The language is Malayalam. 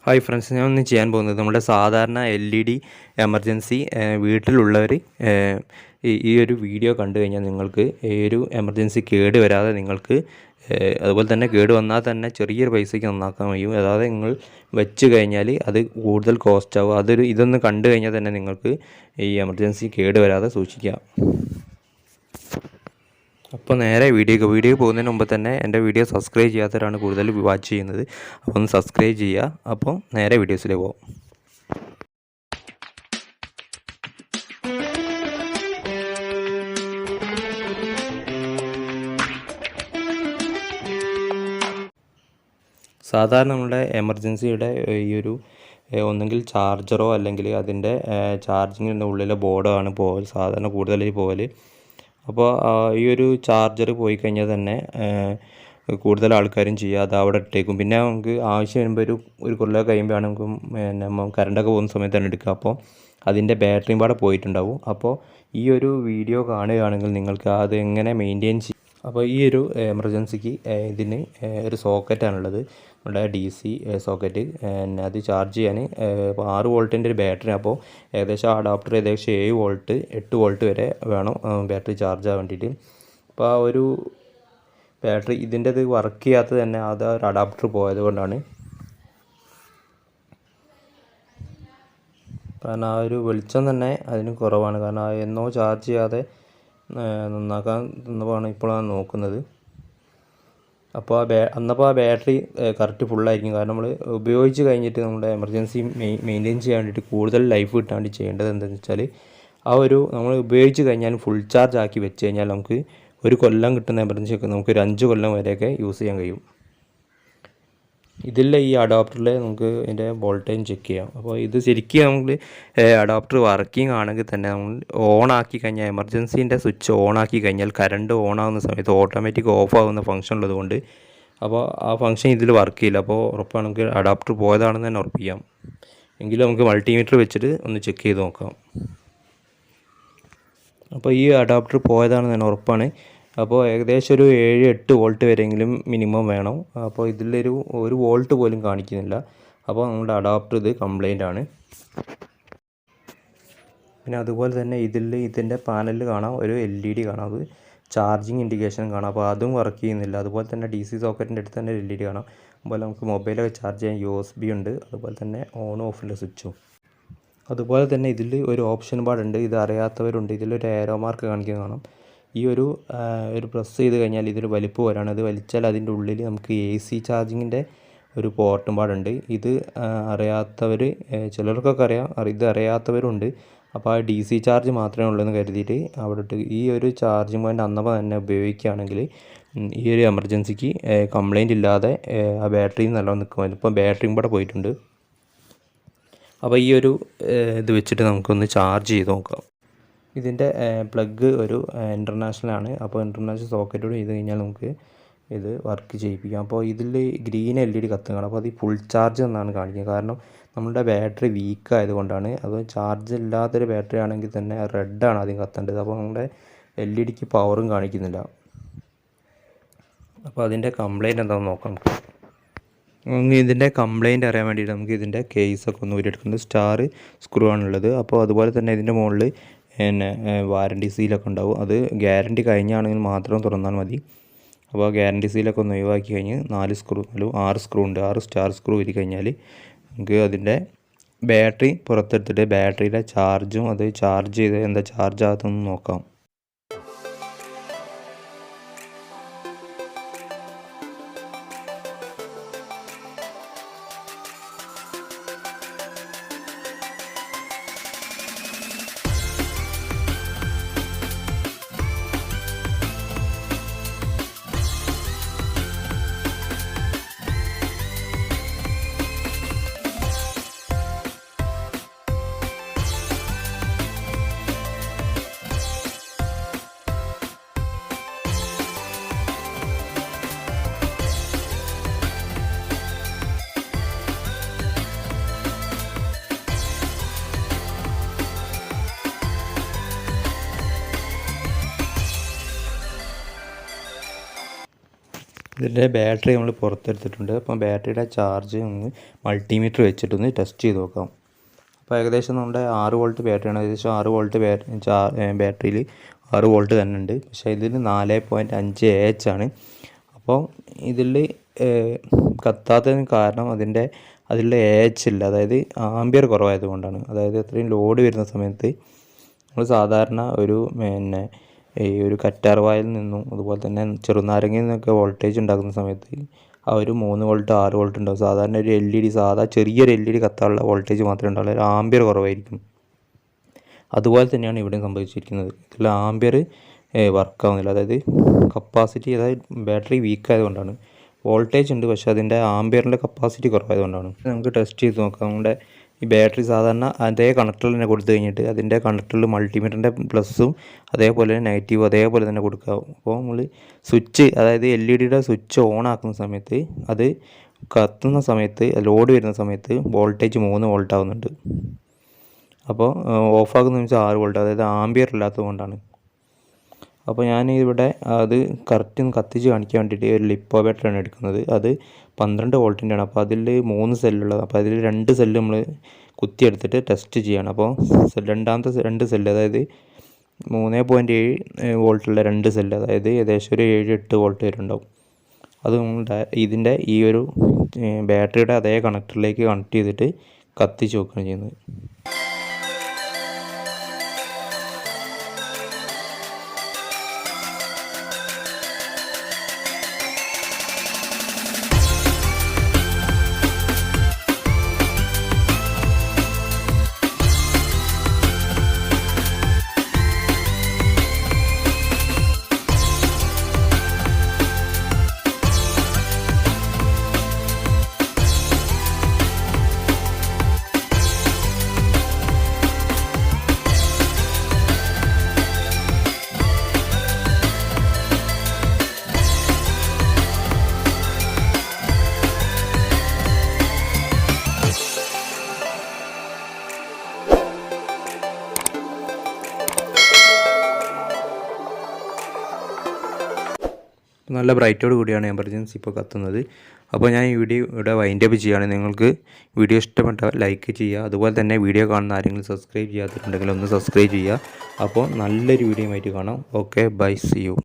ഹായ് ഫ്രണ്ട്സ്, ഞാൻ ഒന്ന് ചെയ്യാൻ പോകുന്നത് നമ്മുടെ സാധാരണ LED എമർജൻസി വീട്ടിലുള്ളവർ ഈ ഒരു വീഡിയോ കണ്ടു കഴിഞ്ഞാൽ നിങ്ങൾക്ക് ഈ ഒരു എമർജൻസി കേട് വരാതെ നിങ്ങൾക്ക് അതുപോലെ തന്നെ കേട് വന്നാൽ തന്നെ ചെറിയൊരു പൈസയ്ക്ക് നന്നാക്കാൻ കഴിയും. അതായത് നിങ്ങൾ വെച്ച് കഴിഞ്ഞാൽ അത് കൂടുതൽ കോസ്റ്റ് ആവും. ഇതൊന്ന് കണ്ടു കഴിഞ്ഞാൽ തന്നെ നിങ്ങൾക്ക് ഈ എമർജൻസി കേട് വരാതെ സൂക്ഷിക്കാം. അപ്പോൾ നേരെ വീഡിയോ പോകുന്നതിന് മുമ്പ് തന്നെ എൻ്റെ വീഡിയോ സബ്സ്ക്രൈബ് ചെയ്യാത്തവരാണ് കൂടുതൽ വാച്ച് ചെയ്യുന്നത്. അപ്പോൾ ഒന്ന് സബ്സ്ക്രൈബ് ചെയ്യുക. അപ്പോൾ നേരെ വീഡിയോസിലേക്ക് പോകാം. സാധാരണ നമ്മുടെ എമർജൻസിയുടെ ഈ ഒരു ഒന്നെങ്കിൽ ചാർജറോ അല്ലെങ്കിൽ അതിൻ്റെ ചാർജിങ്ങിൻ്റെ ഉള്ളിലെ ബോർഡോ ആണ് സാധാരണ കൂടുതലായി പോകൽ. അപ്പോൾ ഈ ഒരു ചാർജർ പോയി കഴിഞ്ഞാൽ തന്നെ കൂടുതൽ ആൾക്കാരും ചെയ്യുക അത് അവിടെ ഇട്ടേക്കും. പിന്നെ നമുക്ക് ആവശ്യം വരുമ്പോൾ ഒരു കൊല്ലം കഴിയുമ്പോഴാണ് നമുക്ക് കറണ്ടൊക്കെ പോകുന്ന സമയത്താണ് എടുക്കുക. അപ്പോൾ അതിൻ്റെ ബാറ്ററിയും പാടെ പോയിട്ടുണ്ടാവും. അപ്പോൾ ഈ ഒരു വീഡിയോ കാണുകയാണെങ്കിൽ നിങ്ങൾക്ക് അത് എങ്ങനെ മെയിൻറ്റെയിൻ ചെയ്യും. അപ്പോൾ ഈ ഒരു എമർജൻസിക്ക് ഇതിന് ഒരു സോക്കറ്റാണുള്ളത്, നമ്മുടെ DC സോക്കറ്റ്. അത് ചാർജ് ചെയ്യാൻ 6 വോൾട്ടിൻ്റെ ഒരു ബാറ്ററി. അപ്പോൾ ഏകദേശം അഡാപ്റ്റർ 7 വോൾട്ട് 8 വോൾട്ട് വരെ വേണം ബാറ്ററി ചാർജ് ആകാൻ വേണ്ടിയിട്ട്. അപ്പോൾ ആ ഒരു ബാറ്ററി ഇതിൻ്റെ വർക്ക് ചെയ്യാത്തത് തന്നെ അത് ഒരു അഡാപ്റ്റർ പോയത് കൊണ്ടാണ്. കാരണം ആ ഒരു വെളിച്ചം തന്നെ അതിന് കുറവാണ്. കാരണം എന്നോ ചാർജ് ചെയ്യാതെ നന്നാക്കാൻ തന്നപ്പോഴാണ് ഇപ്പോഴാണ് നോക്കുന്നത്. അപ്പോൾ ആ ബാറ്ററി കറക്റ്റ് ഫുള്ളായിരിക്കും. കാരണം നമ്മൾ ഉപയോഗിച്ച് കഴിഞ്ഞിട്ട് നമ്മുടെ എമർജൻസി മെയിൻറ്റെയിൻ ചെയ്യാൻ വേണ്ടിയിട്ട് കൂടുതൽ ലൈഫ് കിട്ടാൻ വേണ്ടി ചെയ്യേണ്ടത് എന്താണെന്ന് വെച്ചാൽ നമ്മൾ ഉപയോഗിച്ച് കഴിഞ്ഞാൽ ഫുൾ ചാർജ് ആക്കി വെച്ച് കഴിഞ്ഞാൽ നമുക്ക് ഒരു കൊല്ലം കിട്ടുന്ന എമർജൻസി ഒക്കെ നമുക്ക് ഒരു 5 കൊല്ലം വരെയൊക്കെ യൂസ് ചെയ്യാൻ കഴിയും. ഇതിൽ ഈ അഡാപ്റ്ററിൽ നമുക്ക് ഇതിൻ്റെ വോൾട്ടേജ് ചെക്ക് ചെയ്യാം. അപ്പോൾ ഇത് ശരിക്കും നമുക്ക് അഡാപ്റ്റർ വർക്കിംഗ് ആണെങ്കിൽ തന്നെ നമ്മൾ ഓൺ ആക്കി കഴിഞ്ഞാൽ എമർജൻസീൻ്റെ സ്വിച്ച് ഓൺ ആക്കി കഴിഞ്ഞാൽ കറണ്ട് ഓൺ ആകുന്ന സമയത്ത് ഓട്ടോമാറ്റിക് ഓഫ് ആകുന്ന ഫംഗ്ഷൻ ഉള്ളതുകൊണ്ട് അപ്പോൾ ആ ഫംഗ്ഷൻ ഇതിൽ വർക്ക് ചെയ്യില്ല. അപ്പോൾ ഉറപ്പാണ് നമുക്ക് അഡാപ്റ്റർ പോയതാണെന്ന് തന്നെ ഉറപ്പിക്കാം. എങ്കിലും നമുക്ക് മൾട്ടിമീറ്റർ വെച്ചിട്ട് ഒന്ന് ചെക്ക് ചെയ്ത് നോക്കാം. അപ്പോൾ ഈ അഡാപ്റ്റർ പോയതാണെന്ന് തന്നെ ഉറപ്പാണ്. അപ്പോൾ ഏകദേശം ഒരു 7-8 വോൾട്ട് വരെയെങ്കിലും മിനിമം വേണം. അപ്പോൾ ഒരു വോൾട്ട് പോലും കാണിക്കുന്നില്ല. അപ്പോൾ നമ്മുടെ അഡാപ്റ്റർ ഇത് കംപ്ലൈൻ്റ് ആണ്. പിന്നെ അതുപോലെ തന്നെ ഇതിൻ്റെ പാനലിൽ കാണാം ഒരു LED കാണാം, അത് ചാർജിങ് ഇൻഡിക്കേഷൻ കാണാം. അപ്പോൾ അതും വർക്ക് ചെയ്യുന്നില്ല. അതുപോലെ തന്നെ DC സോക്കറ്റിൻ്റെ അടുത്ത് തന്നെ LED കാണാം. അതുപോലെ നമുക്ക് മൊബൈലൊക്കെ ചാർജ് ചെയ്യാൻ USB ഉണ്ട്. അതുപോലെ തന്നെ ഓൺ ഓഫിൻ്റെ സ്വിച്ചും. അതുപോലെ തന്നെ ഇതിൽ ഒരു ഓപ്ഷൻ ബാർ ഉണ്ട്. ഇത് അറിയാത്തവരുണ്ട്. ഇതിലൊരു ഏരോ മാർക്ക് കാണിക്കുന്നത് കാണാം. ഈ ഒരു പ്രസ് ചെയ്ത് കഴിഞ്ഞാൽ ഇതൊരു വലിപ്പ് പോരാണ്. അത് വലിച്ചാൽ അതിൻ്റെ ഉള്ളിൽ നമുക്ക് AC ചാർജിങ്ങിൻ്റെ ഒരു പോർട്ടും പാടുണ്ട്. ഇത് അറിയാത്തവർ ചിലർക്കൊക്കെ അറിയാം, ഇത് അറിയാത്തവരുണ്ട്. അപ്പോൾ ആ DC ചാർജ് മാത്രമേ ഉള്ളൂ എന്ന് കരുതിയിട്ട് അവിടെ ഇട്ട് ഈ ഒരു ചാർജിങ് പോയിൻ്റ് അന്നപ്പോൾ തന്നെ ഉപയോഗിക്കുകയാണെങ്കിൽ ഈ ഒരു എമർജൻസിക്ക് കംപ്ലൈൻ്റ് ഇല്ലാതെ ആ ബാറ്ററി നല്ലോണം നിൽക്കുമായിരുന്നു. ഇപ്പോൾ ബാറ്ററിയും കൂടെ പോയിട്ടുണ്ട്. അപ്പോൾ ഈ ഒരു ഇത് വെച്ചിട്ട് നമുക്കൊന്ന് ചാർജ് ചെയ്ത് നോക്കാം. ഇതിൻ്റെ പ്ലഗ് ഒരു ഇൻ്റർനാഷണൽ ആണ്. അപ്പോൾ ഇൻ്റർനാഷണൽ സോക്കറ്റോട് ചെയ്ത് കഴിഞ്ഞാൽ നമുക്ക് ഇത് വർക്ക് ചെയ്യിപ്പിക്കാം. അപ്പോൾ ഇതിൽ ഗ്രീൻ LED കത്തുകയാണ്. അപ്പോൾ അത് ഫുൾ ചാർജ് എന്നാണ് കാണിക്കുന്നത്. കാരണം നമ്മുടെ ബാറ്ററി വീക്ക് ആയതുകൊണ്ടാണ്. അത് ചാർജ് ഇല്ലാത്തൊരു ബാറ്ററി ആണെങ്കിൽ തന്നെ റെഡാണ് ആദ്യം കത്തേണ്ടത്. അപ്പോൾ നമ്മുടെ LEDക്ക് പവറും കാണിക്കുന്നില്ല. അപ്പോൾ അതിൻ്റെ കംപ്ലൈൻറ്റ് എന്താണെന്ന് നോക്കാം. ഇതിൻ്റെ കംപ്ലൈൻറ്റ് അറിയാൻ വേണ്ടിയിട്ട് നമുക്ക് ഇതിൻ്റെ കേസൊക്കെ ഒന്ന് ഊരിയെടുക്കുന്നത്. സ്റ്റാർ സ്ക്രൂ ആണുള്ളത്. അപ്പോൾ അതുപോലെ തന്നെ ഇതിൻ്റെ മുകളിൽ വാറണ്ടി സീലൊക്കെ ഉണ്ടാവും. അത് ഗ്യാരണ്ടി കഴിഞ്ഞാണെങ്കിൽ മാത്രം തുറന്നാൽ മതി. അപ്പോൾ ഗ്യാരണ്ടി സീലൊക്കെ ഒന്ന് ഒഴിവാക്കി കഴിഞ്ഞ് 6 സ്ക്രൂ ഉണ്ട്. 6 സ്റ്റാർ സ്ക്രൂ ഊരി കഴിഞ്ഞാൽ നമുക്ക് അതിൻ്റെ ബാറ്ററി പുറത്തെടുത്തിട്ട് ബാറ്ററിയിലെ ചാർജും അത് ചാർജ് ചെയ്ത് എന്താ ചാർജ് ആകത്തെന്ന് നോക്കാം. ഇതിൻ്റെ ബാറ്ററി നമ്മൾ പുറത്തെടുത്തിട്ടുണ്ട്. അപ്പം ബാറ്ററിയുടെ ചാർജ് ഒന്ന് മൾട്ടിമീറ്റർ വെച്ചിട്ടൊന്ന് ടെസ്റ്റ് ചെയ്ത് നോക്കാം. അപ്പോൾ ഏകദേശം നമ്മുടെ 6 വോൾട്ട് ബാറ്ററിയാണ്. ഏകദേശം 6 വോൾട്ട് ബാറ്ററിയിൽ 6 വോൾട്ട് തന്നെ ഉണ്ട്. പക്ഷേ ഇതിൽ 4.5 AH ആണ്. അപ്പോൾ ഇതിൽ കത്താത്തതിന് കാരണം അതിലുള്ള AH ഇല്ല, അതായത് ആംബിയർ കുറവായതുകൊണ്ടാണ്. അതായത് അത്രയും ലോഡ് വരുന്ന സമയത്ത് നമ്മൾ സാധാരണ ഒരു കറ്റാർവായിൽ നിന്നും അതുപോലെ തന്നെ ചെറുനാരങ്ങയിൽ നിന്നൊക്കെ വോൾട്ടേജ് ഉണ്ടാക്കുന്ന സമയത്ത് ആ ഒരു 3 വോൾട്ട് 6 വോൾട്ട് ഉണ്ടാവും. സാധാരണ ഒരു LED ചെറിയൊരു LED കത്താനുള്ള വോൾട്ടേജ് മാത്രമേ ഉണ്ടാവുള്ളൂ. ഒരു ആംബിയർ കുറവായിരിക്കും. അതുപോലെ തന്നെയാണ് ഇവിടെയും സംഭവിച്ചിരിക്കുന്നത്. ഇതിൽ ആംബിയർ വർക്കാവുന്നില്ല, അതായത് കപ്പാസിറ്റി, അതായത് ബാറ്ററി വീക്ക് ആയതുകൊണ്ടാണ്. വോൾട്ടേജ് ഉണ്ട്, പക്ഷേ അതിൻ്റെ ആംബിയറിൻ്റെ കപ്പാസിറ്റി കുറവായതുകൊണ്ടാണ്. നമുക്ക് ടെസ്റ്റ് ചെയ്ത് നോക്കാം. നമ്മുടെ ഈ ബാറ്ററി സാധാരണ അതേ കണക്ടറിൽ തന്നെ കൊടുത്തു കഴിഞ്ഞിട്ട് അതിൻ്റെ കണക്ടറിൽ മൾട്ടിമീറ്ററിൻ്റെ പ്ലസ്സും അതേപോലെ തന്നെ നെഗറ്റീവും അതേപോലെ തന്നെ കൊടുക്കുക. അപ്പോൾ നമ്മൾ സ്വിച്ച്, അതായത് LED സ്വിച്ച് ഓൺ ആക്കുന്ന സമയത്ത് അത് കത്തുന്ന സമയത്ത്, ലോഡ് വരുന്ന സമയത്ത് വോൾട്ടേജ് 3 വോൾട്ട് ആവുന്നുണ്ട്. അപ്പോൾ ഓഫാക്കുന്ന വെച്ചാൽ 6 വോൾട്ട്, അതായത് ആംബിയർ ഇല്ലാത്തത് കൊണ്ടാണ്. അപ്പോൾ ഞാൻ ഇവിടെ അത് കറക്റ്റ് ഒന്ന് കത്തിച്ച് കാണിക്കാൻ വേണ്ടിയിട്ട് ഒരു ലിപ്പോ ബാറ്ററിയാണ് എടുക്കുന്നത്. അത് 12 വോൾട്ടിൻ്റെയാണ്. അപ്പോൾ അതിൽ 3 സെല്ലുള്ളത്. അപ്പോൾ അതിൽ 2 സെല്ല് നമ്മൾ കുത്തിയെടുത്തിട്ട് ടെസ്റ്റ് ചെയ്യണം. അപ്പോൾ രണ്ടാമത്തെ 2 സെല്ല്, അതായത് 3.7 വോൾട്ടുള്ള 2 സെല്ല്, അതായത് ഏകദേശം ഒരു 7-8 വോൾട്ട് വരെ ഉണ്ടാവും. അത് ഇതിൻ്റെ ഈ ഒരു ബാറ്ററിയുടെ അതേ കണക്ടറിലേക്ക് കണക്ട് ചെയ്തിട്ട് കത്തിച്ച് വെക്കുകയാണ് ചെയ്യുന്നത്. നല്ല ബ്രൈറ്റോട് കൂടിയാണ് എമർജൻസി ഇപ്പോൾ കത്തുന്നത്. അപ്പോൾ ഞാൻ ഈ വീഡിയോ ഇവിടെ വൈൻഡപ്പ് ചെയ്യുകയാണ്. നിങ്ങൾക്ക് വീഡിയോ ഇഷ്ടപ്പെട്ടാൽ ലൈക്ക് ചെയ്യുക. അതുപോലെ തന്നെ വീഡിയോ കാണുന്ന ആരെങ്കിലും സബ്സ്ക്രൈബ് ചെയ്യാത്തിട്ടുണ്ടെങ്കിൽ ഒന്ന് സബ്സ്ക്രൈബ് ചെയ്യുക. അപ്പോൾ നല്ലൊരു വീഡിയോ ആയിട്ട് കാണാം. Okay, bye, see U.